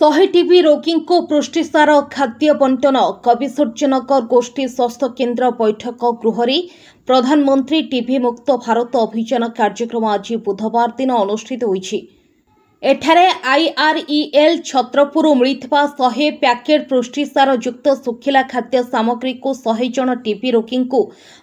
100 TB रोगी को पुष्टिसार खाद्य बंटन कविसूर्यनगर गोष्ठी स्वास्थ्य केन्द्र बैठक गृहरे प्रधानमंत्री टीबी मुक्त भारत अभियान कार्यक्रम आज बुधवार दिन अनुष्ठित होईछि। एठारे आईआरईएल छत्रपुर मिलिथिबा 100 पैकेट पुष्टिसार युक्त सुखिला खाद्य सामग्री को 100 जन टीबी रोगी को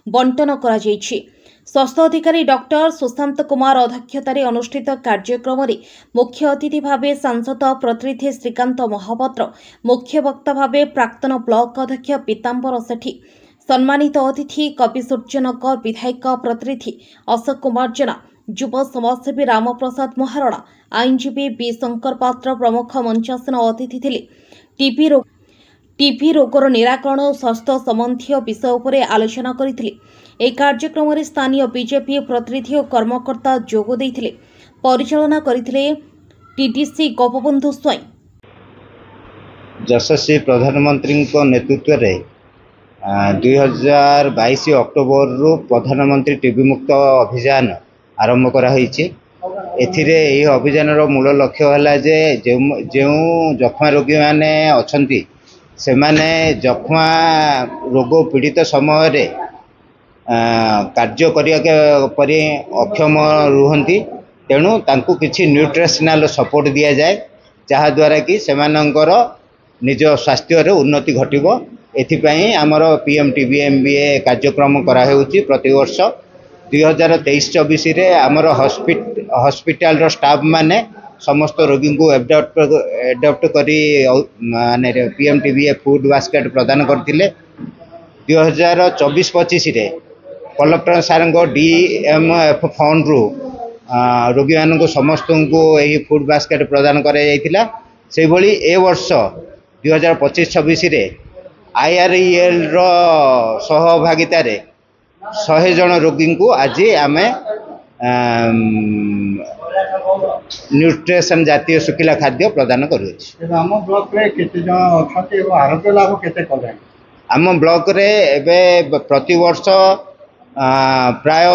बंटन करा जायछि। स्वास्थ्य अधिकारी डॉक्टर सुशांत कुमार अध्यक्षतार अनुष्ठित कार्यक्रम में मुख्य अतिथि भावे सांसद प्रतिनिधि श्रीकांत महापात्र, मुख्य वक्ता भावे प्राक्तन ब्लॉक अध्यक्ष पीतांबर सेठी, सम्मानित अतिथि कविसूर्यनगर विधायक प्रतिनिधि अशोक कुमार जेना, युव समाजसेवी रामप्रसाद महारणा, आईनजीवी बी शंकर पात्र प्रमुख मंचासीन अतिथि थिले। टीबी रोगर निराकरण और स्वास्थ्य संबंधी विषय उपर आलोचना करथिले। ए कार्यक्रम में स्थानीय बीजेपी प्रतिनिधि और कर्मकर्ता जोग देइथिले। परिचालना करथिले टीडीसी गोपबंधु स्वयं। यशस्वी प्रधानमंत्री नेतृत्व में 2022 अक्टोबर रु प्रधानमंत्री टीबी मुक्त अभियान आरंभ कराई। एथिरे यह अभियान मूल लक्ष्य है जे जो जक्ष्मा रोगी मैंने अच्छा से माने जक्ष्मा रोग पीड़ित समय रे कार्य करी अक्षम रुहंती, तेणु तांकु किछि न्यूट्रिशनल सपोर्ट दिया जाए जहाद्वारा कि सेमानंकर निज स्वास्थ्य रे उन्नति घटिबो। एथिपाई आमर पीएमटीबीएमबीए कार्यक्रम कराहेउची। प्रतिवर्ष 2023-24 रे आमर हॉस्पिटल रो स्टाफ माने समस्त रोगी को एडप्ट करी माने पीएमटीबीए फूड बास्केट प्रदान करथिले। 2024-25 रे कलेक्टर सार डीएमएफ फंड रु रोगी मान को समस्त को यही फूड बास्केट प्रदान करा से भली ए वर्ष 2025-26 रे आईआरईएल रो सहभागितार 100 जन रोगी को आज आमे न्यूट्रिशन जातीय सुखिला खाद्य प्रदान करुछि। आम ब्लॉक रे केते जन अछंती एवं आरोग्य लाभ केते कले? आम ब्लॉक रे एबे प्रति वर्ष प्राय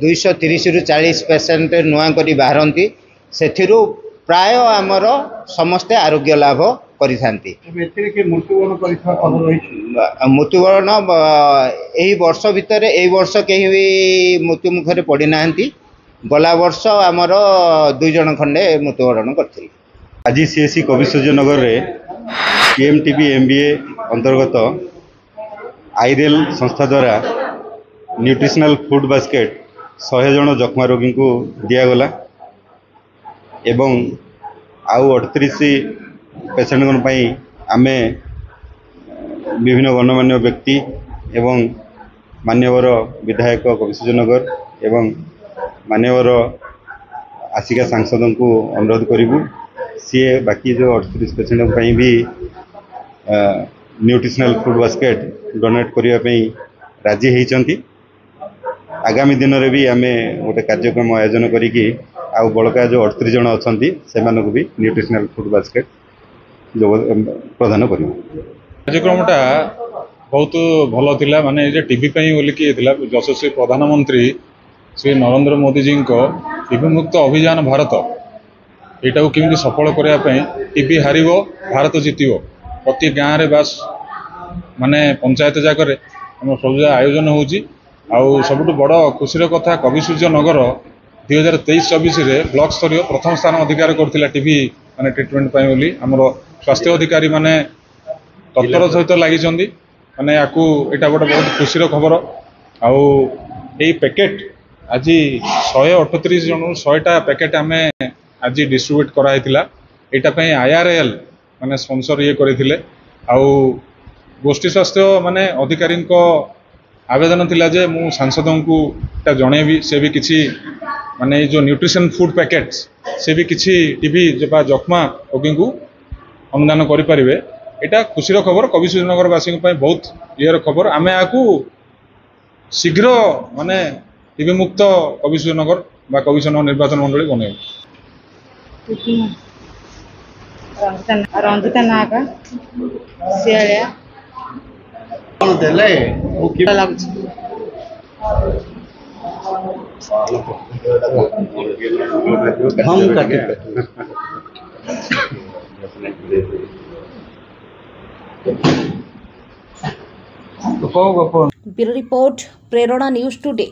230 रु 40 पेशेंट नुआ करी बाहरंती, सेथिरु प्राय आमर समस्ते आरोग्य लाभ करिथांती। एथिरे के मृत्युवरण करिथा खबर रही? मृत्युवरण एही वर्ष भितर एही वर्ष केही भी मृत्यु मुखरे पड़ी नाहंती। गला वर्ष आमर 2 जन खंडे मृत्युवरण करथिले। आज सीएससी कविसूर्यनगर रे पीएमटीबीएमबीए अंतर्गत आईरेल संस्था द्वारा न्यूट्रिशनल फूड बास्केट 100 जन जक्ष्मा रोगी को दिगला एवं आउ 38 पेसेंट आमे विभिन्न गणमान्य व्यक्ति एवं मान्यवर विधायक कविसूर्यनगर एवं मान्यवर आसिका सांसद को अनुरोध करूँ सी बाकी जो 38 पेसेंट भी न्यूट्रिशनल फूड बास्केट डोनेट करने राजी होती। आगामी दिन में भी आमे गोटे कार्यक्रम आयोजन करिकी आउ बड़का जो 38 जन अच्छा से भी न्यूट्रिशनल फूड बास्केट प्रदान कर कार्यक्रमटा बहुत भल थिला। माने जे टीबी बोल कि यशस्वी प्रधानमंत्री श्री नरेंद्र मोदी जी को टीबी मुक्त अभियान भारत यहाँ को केमी सफल करने टीबी हार भारत जितब प्रति गाँव में बास माने पंचायत जगह आम सब आयोजन होउची। आउ सबुठ बड़ खुशी कथा कविसूर्यनगर 2023-24 रे ब्लॉक स्तरीय प्रथम स्थान अधिकार करथिला टीबी माने ट्रिटमेंट पाई बोली आमर स्वास्थ्य अधिकारी माने तत्पर सहित लगी माने याकू एटा गोटे बहुत खुशी खबर। आउ एई पैकेट आज 138 जन 100टा पैकेट आमे आज डिस्ट्रीब्यूट कराइथिला। एटा पई आईआरएल माने स्पॉन्सर ये करथिले। आउ गोष्ठी स्वास्थ्य माने अधिकारी को आवेदन थिला जे मु सांसदों को एटा जणेबी से भी किछि माने जो न्यूट्रिशन फूड पैकेट्स से भी किछि टीबी जबा जक्ष्मा रोगी को अनुदान करि परिबे। एटा खुशीर खबर कविसूर्यनगर वासी बहुत इयर खबर। आमे आकू शीघ्र माने टीबी मुक्त कविसूर्यनगर बा कविसूर्यनगर निर्वाचन मंडली बने। रंजिता नागा सियालिया देले ओ कि लागछ हम काटे ब्यूरो रिपोर्ट प्रेरणा न्यूज टुडे।